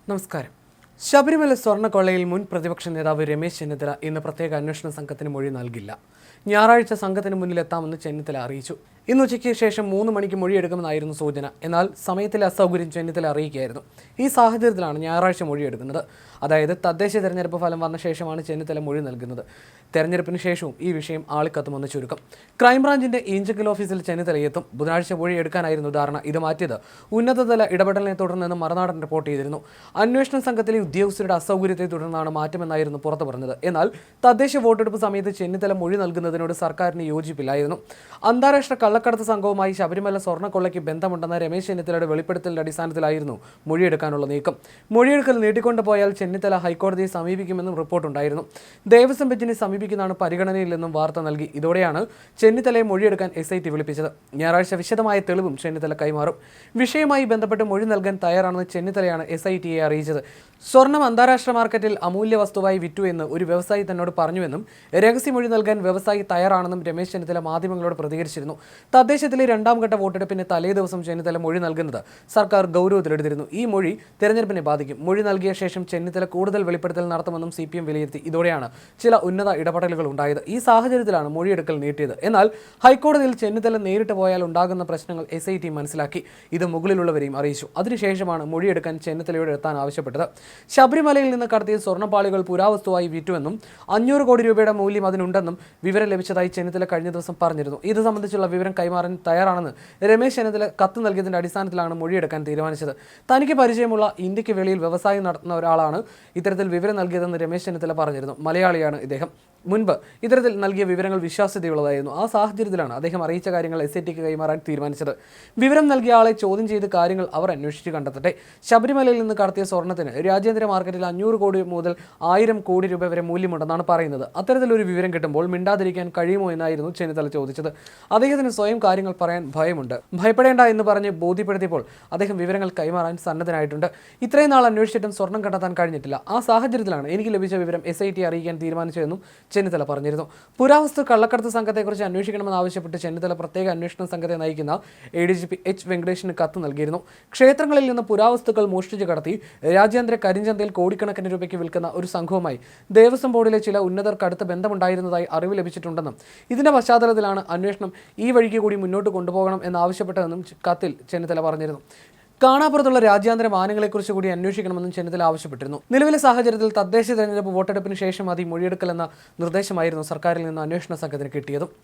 നമസ്കാരം. ശബരിമല സ്വർണ്ണക്കൊള്ളയിൽ മുൻ പ്രതിപക്ഷ നേതാവ് രമേശ് ചെന്നിത്തല ഇന്ന് പ്രത്യേക അന്വേഷണ സംഘത്തിന് മൊഴി നൽകില്ല. ഞായറാഴ്ച സംഘത്തിന് മുന്നിലെത്താമെന്ന് ചെന്നിത്തല അറിയിച്ചു. ഇന്ന് ഉച്ചയ്ക്ക് ശേഷം 3 മണിക്ക് മൊഴിയെടുക്കുമെന്നായിരുന്നു സൂചന. എന്നാൽ സമയത്തിലെ അസൗകര്യം ചെന്നിത്തല അറിയിക്കുകയായിരുന്നു. ഈ സാഹചര്യത്തിലാണ് ഞായറാഴ്ച മൊഴിയെടുക്കുന്നത്. അതായത് തദ്ദേശ തെരഞ്ഞെടുപ്പ് ഫലം വന്ന ശേഷമാണ് ചെന്നിത്തല മൊഴി നൽകുന്നത്. തെരഞ്ഞെടുപ്പിന് ശേഷവും ഈ വിഷയം ആളിക്കത്തുമെന്ന് ചുരുക്കം. ക്രൈംബ്രാഞ്ചിന്റെ ഈഞ്ചക്കൽ ഓഫീസിൽ ചെന്നിത്തല എത്തും. ബുധനാഴ്ച മൊഴിയെടുക്കാനായിരുന്നു ധാരണ. ഇത് മാറ്റിയത് ഉന്നതതല ഇടപെടലിനെ തുടർന്നെന്ന് മറുനാടൻ റിപ്പോർട്ട് ചെയ്തിരുന്നു. അന്വേഷണ സംഘത്തിലെ ഉദ്യോഗസ്ഥരുടെ അസൗകര്യത്തെ തുടർന്നാണ് മാറ്റമെന്നായിരുന്നു പുറത്തു പറഞ്ഞത്. എന്നാൽ തദ്ദേശ വോട്ടെടുപ്പ് സമയത്ത് ചെന്നിത്തല മൊഴി നൽകുന്നതിനോട് സർക്കാരിന് യോജിപ്പില്ലായിരുന്നു. അന്താരാഷ്ട്ര കള്ളക്കടത്ത് സംഘവുമായി ശബരിമല സ്വർണ്ണക്കൊള്ളയ്ക്ക് ബന്ധമുണ്ടെന്ന രമേശ് ചെന്നിത്തലയുടെ വെളിപ്പെടുത്തലിന്റെ അടിസ്ഥാനത്തിലായിരുന്നു മൊഴിയെടുക്കാനുള്ള നീക്കം. മൊഴിയെടുക്കൽ നീട്ടിക്കൊണ്ടുപോയാൽ ചെന്നിത്തല ഹൈക്കോടതിയെ സമീപിക്കുമെന്നും റിപ്പോർട്ടുണ്ടായിരുന്നു. ദേവസ്വം ബെഞ്ചിനെ സമീപിക്കുന്നതാണ് പരിഗണനയിലെന്നും വാർത്ത നൽകി. ഇതോടെയാണ് ചെന്നിത്തലയെ മൊഴിയെടുക്കാൻ SIT വിളിപ്പിച്ചത്. ഞായറാഴ്ച വിശദമായ തെളിവും ചെന്നിത്തല കൈമാറും. വിഷയവുമായി ബന്ധപ്പെട്ട് മൊഴി നൽകാൻ തയ്യാറാണെന്ന് ചെന്നിത്തലയാണ് SITയെ അറിയിച്ചത്. സ്വർണം അന്താരാഷ്ട്ര മാർക്കറ്റിൽ അമൂല്യ വസ്തുവായി വിറ്റു എന്ന് ഒരു വ്യവസായി തന്നോട് പറഞ്ഞുവെന്നും രഹസ്യമൊഴി നൽകാൻ വ്യവസായി തയ്യാറാണെന്നും രമേശ് ചെന്നിത്തല മാധ്യമങ്ങളോട് പ്രതികരിച്ചിരുന്നു. തദ്ദേശത്തിലെ 2ാം ഘട്ട വോട്ടെടുപ്പിന് തലേ ദിവസം ചെന്നിത്തല മൊഴി നൽകുന്നത് സർക്കാർ ഗൗരവത്തിലെടുത്തിരുന്നു. ഈ മൊഴി തെരഞ്ഞെടുപ്പിനെ ബാധിക്കും. മൊഴി നൽകിയ ശേഷം ചെന്നിത്തല കൂടുതൽ വെളിപ്പെടുത്തൽ നടത്തുമെന്നും CPM വിലയിരുത്തി. ഇതോടെയാണ് ചില ഉന്നത ഇടപെടലുകൾ ഉണ്ടായത്. ഈ സാഹചര്യത്തിലാണ് മൊഴിയെടുക്കൽ നീട്ടിയത്. എന്നാൽ ഹൈക്കോടതിയിൽ ചെന്നിത്തല നേരിട്ട് പോയാൽ ഉണ്ടാകുന്ന പ്രശ്നങ്ങൾ SIT മനസ്സിലാക്കി. ഇത് മുകളിലുള്ളവരെയും അറിയിച്ചു. അതിനുശേഷമാണ് മൊഴിയെടുക്കാൻ ചെന്നിത്തലയോട് എത്താൻ ആവശ്യപ്പെട്ടത്. ശബരിമലയിൽ നിന്ന് കടത്തിയ സ്വർണ്ണപ്പാളികൾ പുരാവസ്തുവായി വിറ്റുവെന്നും 500 കോടി രൂപയുടെ മൂല്യം അതിനുണ്ടെന്നും വിവരം ലഭിച്ചതായി ചെന്നിത്തല കഴിഞ്ഞ ദിവസം പറഞ്ഞിരുന്നു. ഇത് സംബന്ധിച്ചുള്ള വിവരം കൈമാറാൻ തയ്യാറാണെന്ന് രമേശ് ചെന്നിത്തല കത്ത് നൽകിയതിന്റെ അടിസ്ഥാനത്തിലാണ് മൊഴിയെടുക്കാൻ തീരുമാനിച്ചത്. തനിക്ക് പരിചയമുള്ള ഇന്ത്യക്ക് വെളിയിൽ വ്യവസായം നടത്തുന്ന ഒരാളാണ് ഇത്തരത്തിൽ വിവരം നൽകിയതെന്ന് രമേശ് ചെന്നിത്തല പറഞ്ഞിരുന്നു. മലയാളിയാണ് ഇദ്ദേഹം. മുൻപ് ഇത്തരത്തിൽ നൽകിയ വിവരങ്ങൾ വിശ്വാസ്യതയുള്ളതായിരുന്നു. ആ സാഹചര്യത്തിലാണ് അദ്ദേഹം അറിയിച്ച കാര്യങ്ങൾ SITക്ക് കൈമാറാൻ തീരുമാനിച്ചത്. വിവരം നൽകിയ ആളെ ചോദ്യം ചെയ്ത് കാര്യങ്ങൾ അവർ അന്വേഷിച്ച് കണ്ടെത്തട്ടെ. ശബരിമലയിൽ നിന്ന് കടത്തിയ സ്വർണ്ണത്തിന് രാജ്യാന്തര മാർക്കറ്റിൽ 500 കോടി മുതൽ 1000 കോടി രൂപ വരെ മൂല്യമുണ്ടെന്നാണ് പറയുന്നത്. അത്തരത്തിലൊരു വിവരം കിട്ടുമ്പോൾ മിണ്ടാതിരിക്കാൻ കഴിയുമോ എന്നായിരുന്നു ചെന്നിത്തല ചോദിച്ചത്. അദ്ദേഹത്തിന് സ്വയം കാര്യങ്ങൾ പറയാൻ ഭയമുണ്ട്. ഭയപ്പെടേണ്ട എന്ന് പറഞ്ഞ് ബോധ്യപ്പെടുത്തിയപ്പോൾ അദ്ദേഹം വിവരങ്ങൾ കൈമാറാൻ സന്നദ്ധനായിട്ടുണ്ട്. ഇത്രയും നാൾ അന്വേഷിച്ചിട്ടും സ്വർണം കണ്ടെത്താൻ കഴിഞ്ഞിട്ടില്ല. ആ സാഹചര്യത്തിലാണ് എനിക്ക് ലഭിച്ച വിവരം SIT അറിയിക്കാൻ തീരുമാനിച്ചതെന്നും ചെന്നിത്തല പറഞ്ഞിരുന്നു. പുരാവസ്തു കള്ളക്കടത്ത് സംഘത്തെക്കുറിച്ച് അന്വേഷിക്കണമെന്നാവശ്യപ്പെട്ട് ചെന്നിത്തല പ്രത്യേക അന്വേഷണ സംഘത്തെ നയിക്കുന്ന ADGP H വെങ്കടേഷിന് കത്ത് നൽകിയിരുന്നു. ക്ഷേത്രങ്ങളിൽ നിന്ന് പുരാവസ്തുക്കൾ മോഷ്ടിച്ചു കടത്തി രാജ്യാന്തര കരിഞ്ചന്തയിൽ കോടിക്കണക്കിന് രൂപയ്ക്ക് വിൽക്കുന്ന ഒരു സംഘവുമായി ദേവസ്വം ബോർഡിലെ ചില ഉന്നതർക്ക് അടുത്ത ബന്ധമുണ്ടായിരുന്നതായി അറിവ് ലഭിച്ചിട്ടുണ്ടെന്നും ഇതിന്റെ പശ്ചാത്തലത്തിലാണ് അന്വേഷണം ഈ വഴിക്ക് കൂടി മുന്നോട്ട് കൊണ്ടുപോകണം എന്നാവശ്യപ്പെട്ടതെന്നും കത്തിൽ ചെന്നിത്തല പറഞ്ഞിരുന്നു. കാണാപ്പുറത്തുള്ള രാജ്യാന്തര മാനങ്ങളെക്കുറിച്ച് കൂടി അന്വേഷിക്കണമെന്നും ചെന്നിത്തല ആവശ്യപ്പെട്ടിരുന്നു. നിലവിലെ സാഹചര്യത്തിൽ തദ്ദേശ തെരഞ്ഞെടുപ്പ് വോട്ടെടുപ്പിന് ശേഷം മതി മൊഴിയെടുക്കലെന്ന നിർദ്ദേശമായിരുന്നു സർക്കാരിൽ നിന്ന് അന്വേഷണ സംഘത്തിന് കിട്ടിയതും.